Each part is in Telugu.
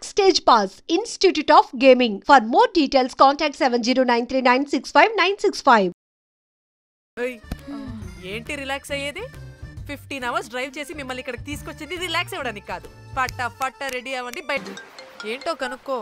Backstage Pass, Institute of Gaming. For more details, contact 7093965965. ఏంటి రిలాక్స్ అయ్యేది? 15 hours డ్రైవ్ చేసి మిమ్మల్ని ఇక్కడికి తీసుకొచ్చింది రిలాక్స్ అవ్వడానికి కాదు. ఫట్ట రెడీ అవ్వండి, బయట ఏంటో కనుక్కో.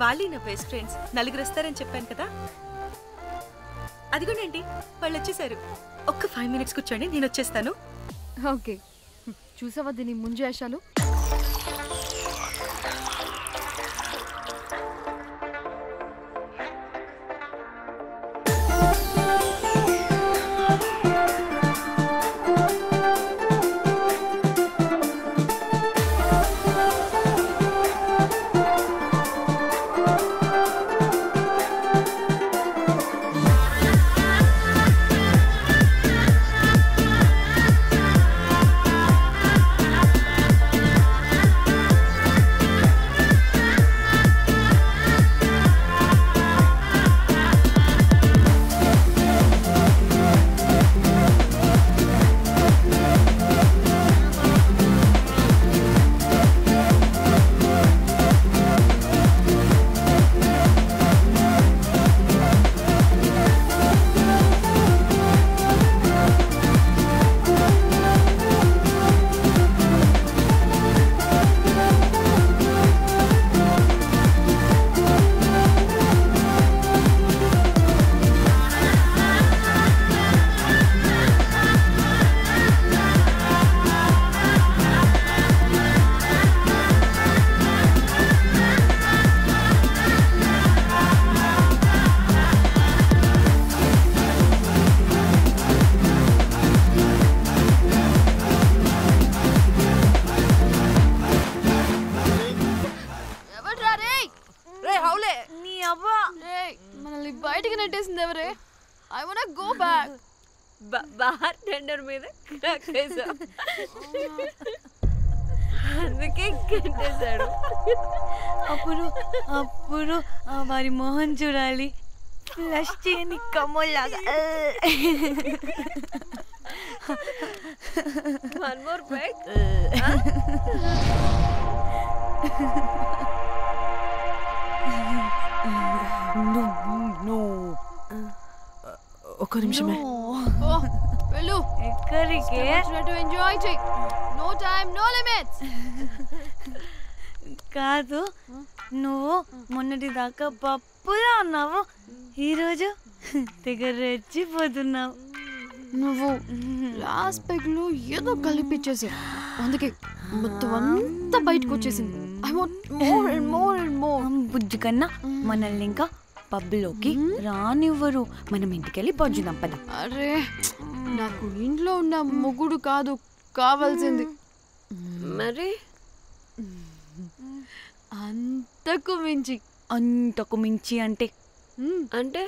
వాళ్ళే నా బెస్ట్ ఫ్రెండ్స్. నలుగురు వస్తారని చెప్పాను కదా, అదిగోనండి వాళ్ళు వచ్చేసారు. ఒక్క 5 minutes కూర్చోండి, నేను వచ్చేస్తాను. ఓకే, చూసావా దీని ముంజేషాలు? మనల్ని బయటికి నెట్టేసింది ఎవరే? I want go back. Bar tender మీద అందుకే కట్టేశాడు. అప్పుడు వారి మొహం చూడాలి, ఫ్లష్ చేయని కమ్మలాగా. One more back. ఒక్క నిమిషమే. వెళ్ళు. ఎక్కడికి? ఎంజాయ్ చెయ్. No time, no limits. కాదు, నువ్వు మొన్నటి దాకా పప్పులా ఉన్నావు, ఈరోజు తెగ రెచ్చిపోతున్నావు. నువ్వు లాస్ట్ పెగ్లో ఏదో కలిపిచ్చేసావు, అందుకే మొత్తం అంతా బయటకు వచ్చేసింది. I want more and more and more. బుజ్జి కన్నా మనల్ని ఇంకా పబ్లోకి రానివ్వరు. మనం ఇంటికెళ్ళి పొజ్జుదాం పద. అరే, నాకు ఇంట్లో ఉన్న మొగుడు కాదు కావాల్సింది. మరి అంతకు మించి. అంతకు మించి అంటే అంటే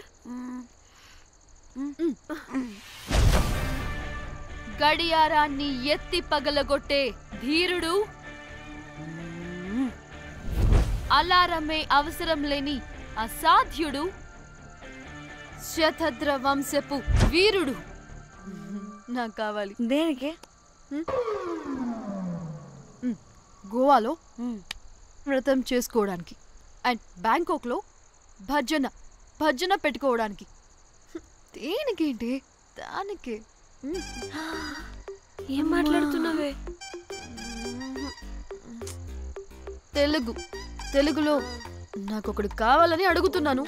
గడియారాన్ని ఎత్తి పగలగొట్టే ధీరుడు, అలారమే అవసరం లేని అసాధ్యుడు, శతద్ర వంశపు వీరుడు నాకు కావాలి. దేనికి? గోవాలో వ్రతం చేసుకోవడానికి అండ్ బ్యాంకాక్లో భజన పెట్టుకోవడానికి. దేనికేంటి? దానికే. ఏం మాట్లాడుతున్నావే? తెలుగులో నాకొకడు కావాలని అడుగుతున్నాను.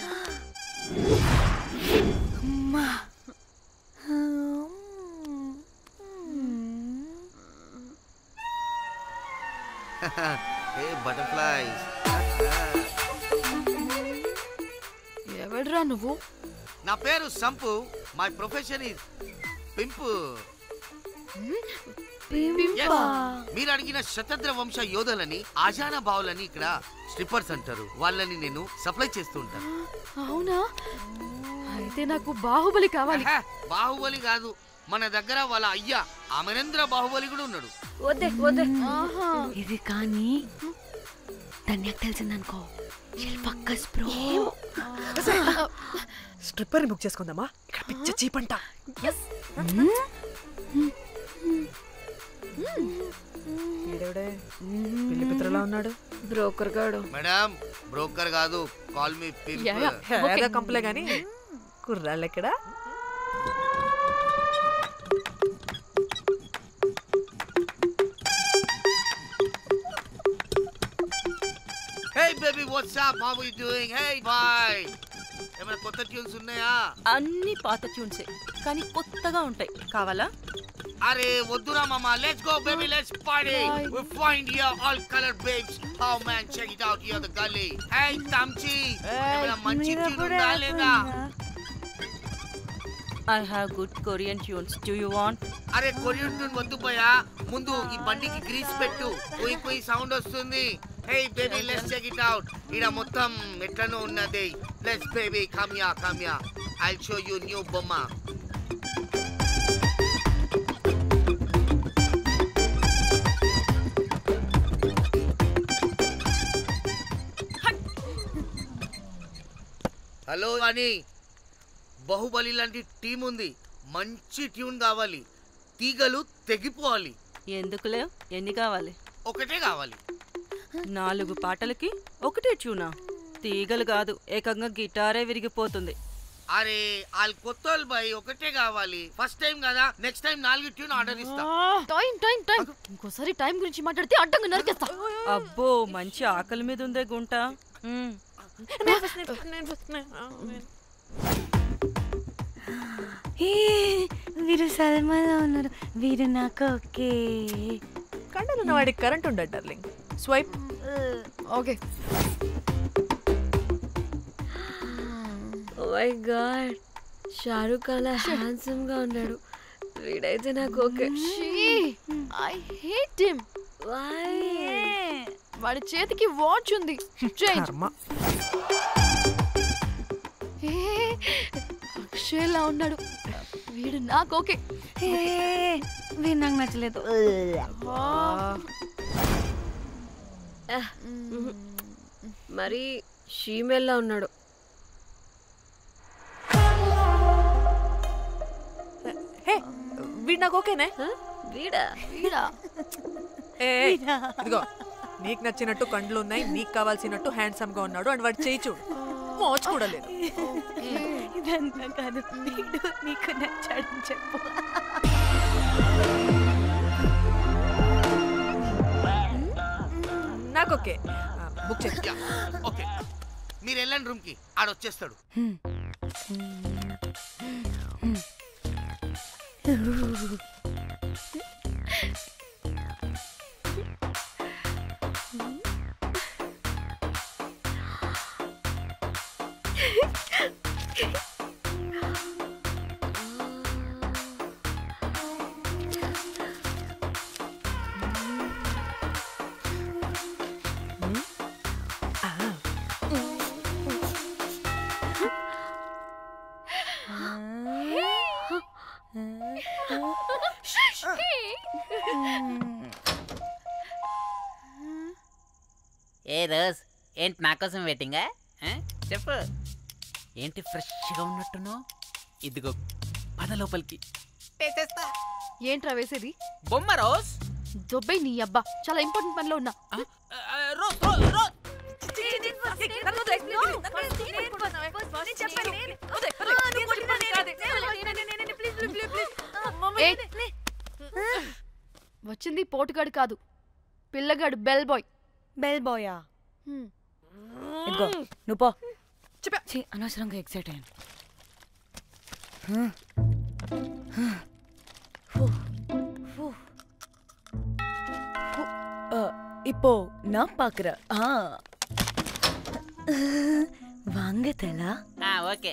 ఎవడ్రా నువ్వు? నా పేరు Sampu. My profession is pimp. మీరు అడిగిన శతద్ర వంశ యోధులని, ఆజానా బావులని ఇక్కడ స్ట్రిప్పర్స్ అంటారు. వాళ్ళని నేను సప్లై చేస్తూ ఉంటాను. అవునా? అయితే నాకు బాహుబలి కావాలి. బాహుబలి కాదు, మన దగ్గర వాళ్ళ అయ్యా అమరేంద్ర బాహుబలి కూడా ఉన్నాడు. వద్దే వద్దే. ఆహా. ఇది కానీ ధన్యకు తెలిసిందనుకో పక్కస్ బ్రో. స్ట్రిప్పర్ బుక్ చేసుకుందామా? ఇక్కడ పిచ్చ చీపంట. పెళ్లి పిత్రలా ఉన్నాడు బ్రోకర్ గాడు. మేడం బ్రోకర్ కాదు, కాల్ మీ ఏదో కంపలే గాని కుర్రాళ్ళు ఎక్కడ? Hey baby, what's up? How are you doing? Hey bye. ఏమైనా కొత్త ట్యూన్స్ ఉన్నాయా? అన్ని పాత ట్యూన్సే కానీ కొత్తగా ఉంటాయి. కావాలా? అరే వద్దురా మామ, let's go baby, let's party. We find here all colored babes. Oh man, check it out here the gully. Hey Tamchi, ఏమైనా మంచి ట్యూన్ ఉందా లేదా? I have good Korean tunes. Do you want? అరే కొరియన్ ట్యూన్ వద్దు పోయా, ముందు ఈ బండికి గ్రీస్ పెట్టు, పోయి పోయి సౌండ్ వస్తుంది. Hey baby, let's check it out. ఇడ మొత్తం ఎట్లనో ఉన్నది. Let's baby, come here. I'll show you new బొమ్మ. హలో అని బాహుబలి లాంటి టీం ఉంది, మంచి ట్యూన్ కావాలి, తీగలు తెగిపోవాలి. ఎందుకులే, ఎన్ని కావాలి? ఒకటే కావాలి. 4 పాటలకి ఒకటే ట్యూనా? తీగలు కాదు, ఏకంగా గిటారే విరిగిపోతుంది. అరే వాళ్ళు కొత్త వాళ్ళు బాయ్, ఒకటే కావాలి. ఫస్ట్ టైం కదా, నెక్స్ట్ టైం 4 ట్యూన్ ఆర్డర్ ఇస్తా. టైం ఇంకోసారి టైం గురించి మాట్లాడితే అడ్డంగా నరికేస్తా. అబ్బో మంచి ఆకలి మీద ఉందే గుంట. వీరు సల్మాలో ఉన్నారు, వీరు నాకు ఓకే. కండలున్న వాడికి కరెంట్ ఉండదు darling. Swipe. Okay. Oh my god, Shahrukh అలా హ్యాండ్సమ్ గా ఉన్నాడు. వీడైతే నాకు ఓకే. I hate him. వాడి చేతికి వాచ్ ఉంది. అక్షయ్లా ఉన్నాడు. వీడు నాకు ఓకే. వీడు నాకు నచ్చలేదు. మరి షీమేల్లా ఉన్నాడు. వీడు నాకు ఓకేనే. వీడా? ఇదిగో, నీకు నచ్చినట్టు కండ్లు ఉన్నాయి, నీకు కావాల్సినట్టు హ్యాండ్సమ్ గా ఉన్నాడు, అండ్ వాడు చేయి చూడు, మోచు కూడా లేదు. ఇదంతా కాదు, వీడు నీకు నచ్చాడని చెప్పు. నాకు ఓకే. బుక్ చేసి ఓకే, మీరు వెళ్ళండి రూమ్ కి, ఆడొచ్చేస్తాడు. ఏ రోజ్, ఏంటి నా కోసం వెయిటింగా? చెప్పు, ఏంటి ఫ్రెష్గా ఉన్నట్టును? ఇదిగో పద లోపలికి. ఏంట్రా వేసేది? బొమ్మ రోజ్. దొబ్బై నీ అబ్బా, చాలా ఇంపార్టెంట్ పనిలో ఉన్నా. Rose rose rose. వచ్చింది పోటుగాడు కాదు, పిల్లగాడు బెల్ బాయ్. బెల్ బాయా? ఇదిగో నువ్వు పో. అనవసరంగా ఎక్సైట్ అయ్యాను. இப்போ நான் பாக்குறேன். வாங்க தலா. ఓకే.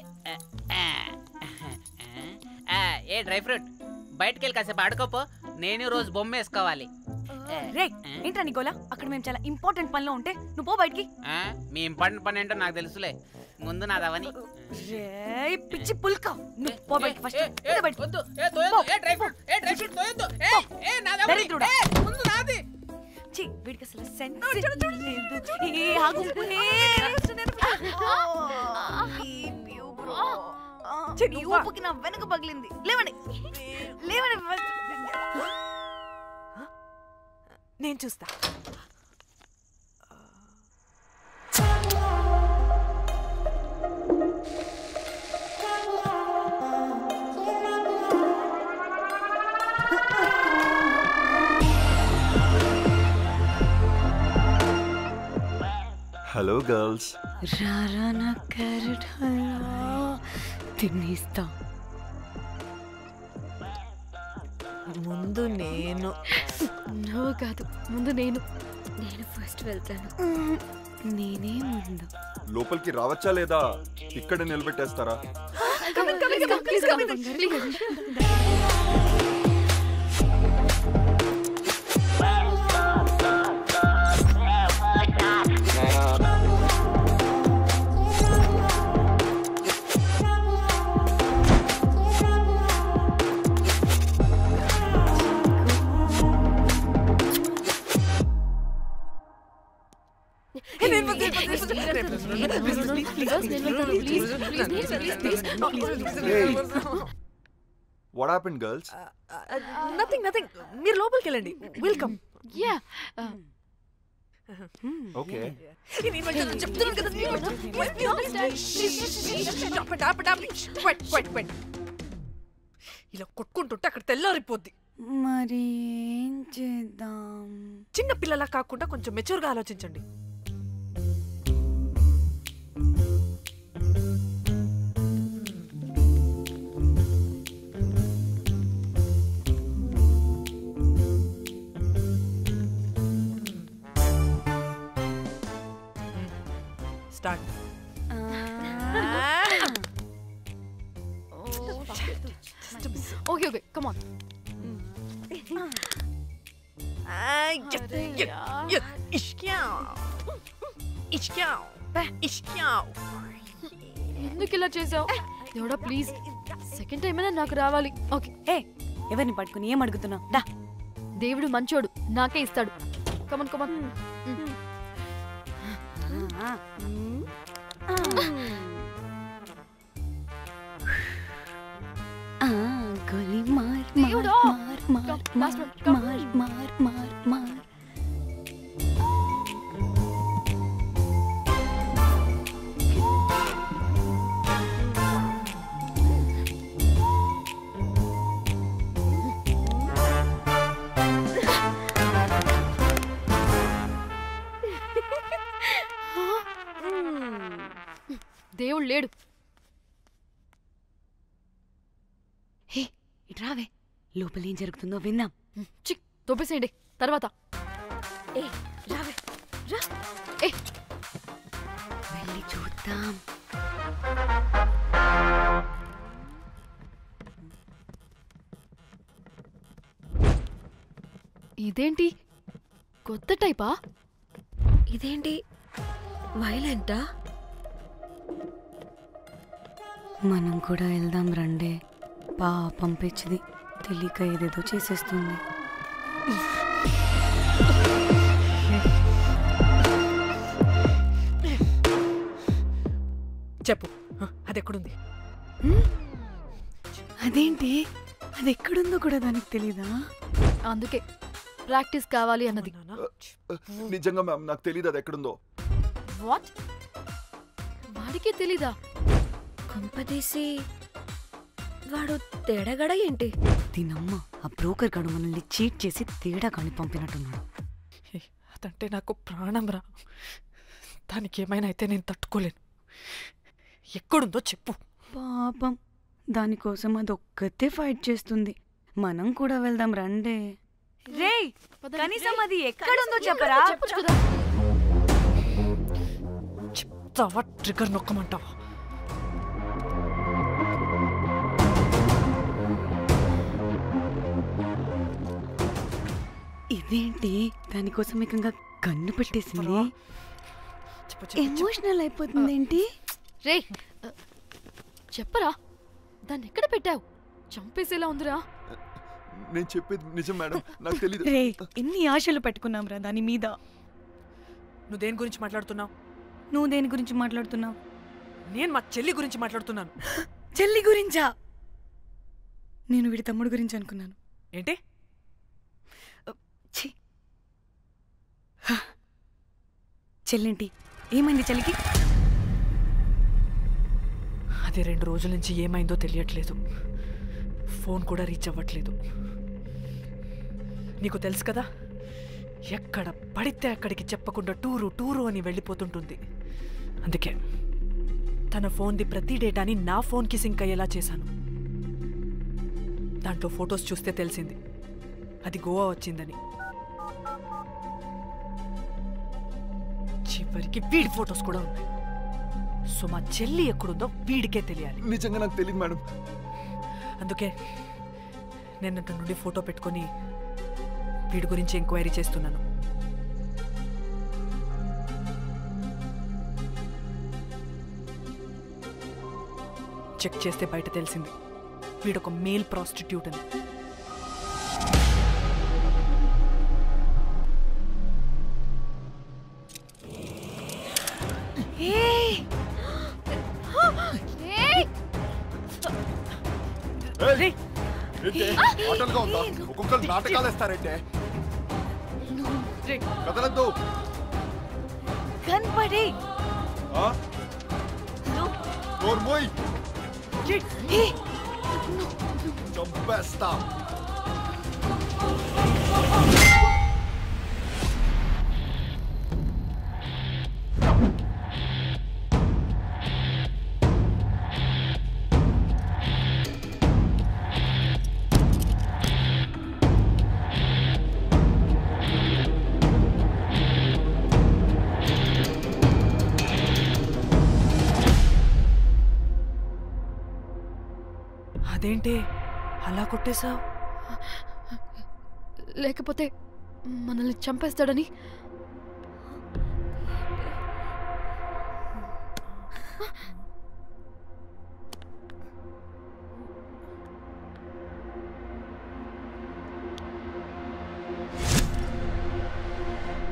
ఏ డ్రై ఫ్రూట్, బయటకు వెళ్ళి కాసేపు ఆడుకోపో, నేను రోజు బొమ్మ వేసుకోవాలి. రే ఏంట్రా నికోలా, అక్కడ మేము చాలా ఇంపార్టెంట్ పనిలో ఉంటే నువ్వు పో బయటికి. మీ ఇంపార్టెంట్ పని ఏంటో నాకు తెలుసులే, ముందు నాదవని. రేయ్ పిచ్చి పుల్క నువ్వు పో బయటికి ఫస్ట్ బయటికి వద్దు ఏ తోయొద్దు ఏ డ్రై ఫ్రూట్ తోయొద్దు ఏ నాది దరిద్రుడా. ముందు నాది ఛీ వీడికి అసలు సెన్స్ లేదు ఏ ఆగు ఈ ఊపుకి నా వెనక పగిలింది లేవండి లేవండి నేను చూస్తా. Hello girls. రారా నా క్యారెట్ హల్వా తినేస్తా. ముందు నేను. నువ్వు కాదు, ముందు నేను. నేను ఫస్ట్ వెళ్తాను. నేనే ముందు. లోపలికి రావచ్చా లేదా ఇక్కడ నిలబెట్టేస్తారా? What happened, girls? నథింగ్ మీరు లోపలికి వెళ్ళండి. వెల్కమ్. Yeah Okay. చెప్తున్నాను కదా. ఇలా కొట్టుకుంటుంటే అక్కడ తెల్లారిపోద్ది. మరి ఏం చేద్దాం? చిన్న పిల్లలా కాకుండా కొంచెం మెచ్యూర్గా ఆలోచించండి. Start. Okay okay come on. ఎందుకు ఇలా చేసావు? దేవుడా ప్లీజ్ సెకండ్ టైం అయినా నాకు రావాలి. ఓకే. ఏ ఎవరిని పట్టుకుని ఏం అడుగుతున్నావు? డా దేవుడు మంచోడు, నాకే ఇస్తాడు. Come on come on. గోలీ మార్ దేవుడా. మార్ మార్ మార్ మార్ మార్ మార్. దేవుడు లేడు. హే ఇటు రావే, లోపల ఏం జరుగుతుందో విందాం. చిక్ తోపేసేయండి తర్వాత. ఏ రావే రా. ఏ వెళ్ళి చూద్దాం. ఇదేంటి కొత్త టైపా? ఇదేంటి వైలెంటా? మనం కూడా వెళ్దాం రండే. పాపం పిచ్చిది తెలియక ఏదేదో చేసేస్తుంది. చెప్పు, అది ఎక్కడుంది? అదేంటి అది ఎక్కడుందో కూడా దానికి తెలీదా? అందుకే ప్రాక్టీస్ కావాలి అన్నది. నిజంగా మ్యామ్ నాకు తెలియదు అది ఎక్కడుందో. వాట్? వాడికి తెలీదా? కొంపదీసి వాడు తేడాగడ ఏంటి? దీనమ్మ ఆ బ్రోకర్ గడు మనల్ని చీట్ చేసి తేడా కాని పంపినట్టున్నాడు. అదంటే నాకు ప్రాణం రా. దానికి ఏమైనా అయితే నేను తట్టుకోలేను. ఎక్కడుందో చెప్పు. పాపం దానికోసం అది ఒక్కతే ఫైట్ చేస్తుంది. మనం కూడా వెళ్దాం రండే. రేయ్ కనీసం అది ఎక్కడుందో చెప్పరా? చెప్పొచ్చు కదా. చెప్తావా? ట్రిగర్ నొక్కమంటావా? ఇదేంటి దానికోసం ఏకంగా కన్ను పెట్టేసింది. ఎమోషనల్ అయిపోతుంది ఏంటి? రే చెప్పరా, దాన్ని ఎక్కడ పెట్టావు? చంపేసేలా ఉందిరా. నేను చెప్పేది నిజం మేడం, నాకు తెలీదు. రే ఎన్ని ఆశలు పెట్టుకున్నాం రా దాని మీద. నువ్వు దేని గురించి మాట్లాడుతున్నావు? నువ్వు దేని గురించి మాట్లాడుతున్నావు? నేను మా చెల్లి గురించి మాట్లాడుతున్నాను. చెల్లి గురించా? నేను వీడి తమ్ముడు గురించి అనుకున్నాను. ఏంటి? ఛీ. చెల్లింటి ఏమైంది చెల్లికి? అది 2 రోజుల నుంచి ఏమైందో తెలియట్లేదు. ఫోన్ కూడా రీచ్ అవ్వట్లేదు. నీకు తెలుసు కదా, ఎక్కడ పడితే అక్కడికి చెప్పకుండా టూరు అని వెళ్ళిపోతుంటుంది. అందుకే తన ఫోన్ది ప్రతి డేటాని నా ఫోన్కి సింక్ అయ్యేలా చేశాను. దాంట్లో ఫొటోస్ చూస్తే తెలిసింది అది గోవా వచ్చిందని. చివరికి వీడి ఫొటోస్ కూడా ఉన్నాయి. సో మా చెల్లి ఎక్కడుందో వీడికే తెలియాలి. నిజంగా నాకు తెలియదు మేడం. అందుకే నేను అతని నుండి ఫోటో పెట్టుకొని వీడి గురించి ఎంక్వైరీ చేస్తున్నాను. చెక్ చేస్తే బయట తెలిసింది వీడొక మేల్ ప్రాస్టిట్యూట్ అని. ఆటలుగా ఉందా? ఒక్కొక్కరు నాటకాలు వేస్తారంటే కదలద్దు. కనపడే చంపేస్తా. అదేంటి అలా కొట్టేశావు? లేకపోతే మనల్ని చంపేస్తాడని.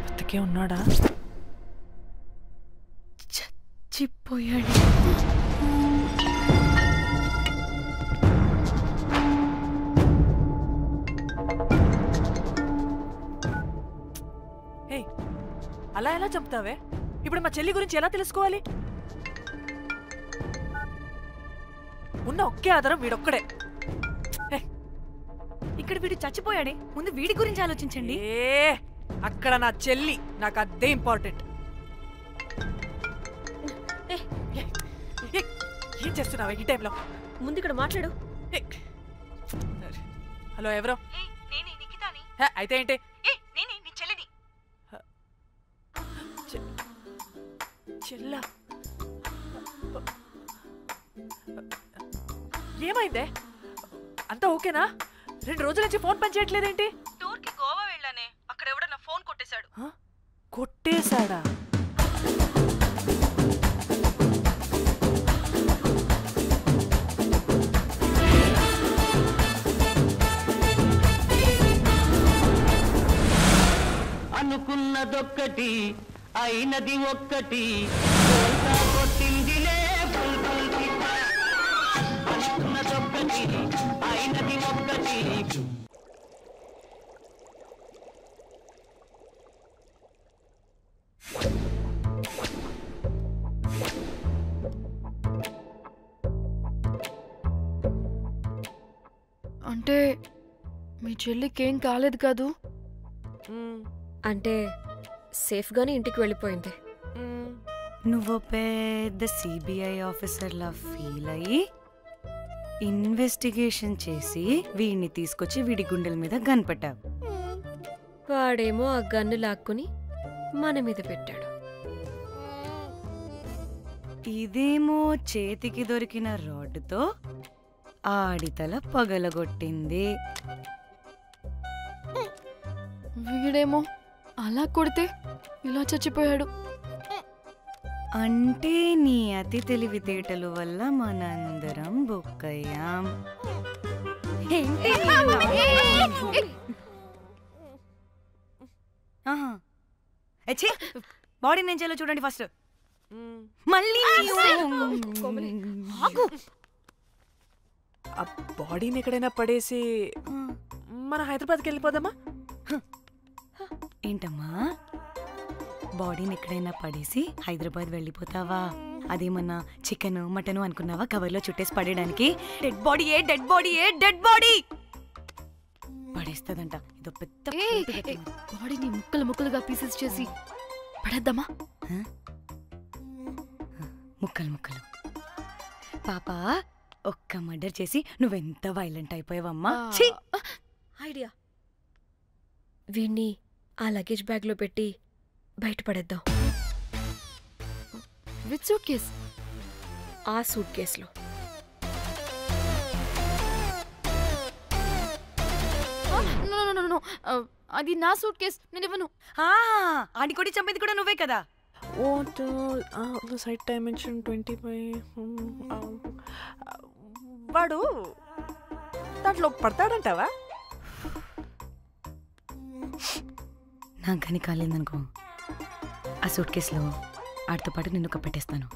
బతికే ఉన్నాడా? చచ్చిపోయాడు. అలా ఎలా చంపుతావే? ఇప్పుడు మా చెల్లి గురించి ఎలా తెలుసుకోవాలి? ఉన్న ఒకే ఆధారం వీడొక్కడే. ఇక్కడ వీడు చచ్చిపోయాడే, ముందు వీడి గురించి ఆలోచించండి. అక్కడ నా చెల్లి, నాకు అదే ఇంపార్టెంట్. ఏం చేస్తున్నావే ఈ టైంలో? ముందు ఇక్కడ మాట్లాడు. హలో, ఎవరో? అయితే ఏంటి? చెల్లా, ఏమైందే? అంతా ఓకేనా? 2 రోజుల నుంచి ఫోన్ పని చేయట్లేదేంటి? టూర్కి గోవా వెళ్ళానే, అక్కడ ఎవడో నా ఫోన్ కొట్టేశాడు. కొట్టేశాడా? అనుకున్నదొక్కటి అయినది ఒక్కటి. అనుకున్నదొక్కటి అయినది ఒక్కటి. అంటే మీ చెల్లికేం కాలేదు కాదు? అంటే సేఫ్గానే ఇంటికి వెళ్ళిపోయింది. నువ్వు పెద్ద సిబిఐ ఆఫీసర్లా ఫీల్ అయ్యి ఇన్వెస్టిగేషన్ చేసి వీడిని తీసుకొచ్చి వీడి గుండెల మీద గన్ పెట్టావు. వాడేమో ఆ గన్ను లాక్కుని మన మీద పెట్టాడు. ఇదేమో చేతికి దొరికిన రాడ్డుతో ఆడితల పగలగొట్టింది. వీడేమో అలా కొడితే ఇలా చచ్చిపోయాడు. అంటే నీ అతి తెలివితేటల వల్ల మనందరం బుక్ అయ్యాం. బాడీ నేను చేయాలో చూడండి ఫస్ట్. మళ్ళీ ఆ బాడీని ఎక్కడైనా పడేసి మన హైదరాబాద్కి వెళ్ళిపోదామా? ఏంటమ్మా బాడీని ఎక్కడైనా పడేసి హైదరాబాద్ వెళ్ళిపోతావా? అదేమన్నా చికెన్ మటన్ అనుకున్నావా కవర్లో చుట్టేసి పడేయడానికి? Dead body dead body dead body పడేస్తుందంట. ఇదో పెద్ద బాడీని ముక్కలు ముక్కలుగా పీసెస్ చేసి పడేద్దామా? ముక్కలు ముక్కలు. పాప ఒక్క మర్డర్ చేసి నువ్వెంత వైలెంట్ అయిపోయావమ్మా. ఐడియా, వీణ్ణి ఆ లగేజ్ బ్యాగ్లో పెట్టి బయటపడేద్దాం. With suitcase? ఆ సూట్ కేసులో. అది నా సూట్ కేస్, నేను ఇవ్వను. ఆడి కొట్టి చంపేది కూడా నువ్వే కదా. Site dimension 25. వాడు దాంట్లో పడతాడంటావా? నాకు కానీ కాలేదనుకో ఆ సూట్ కేసులో ఆడితో పాటు నిన్ను కప్పెట్టేస్తాను.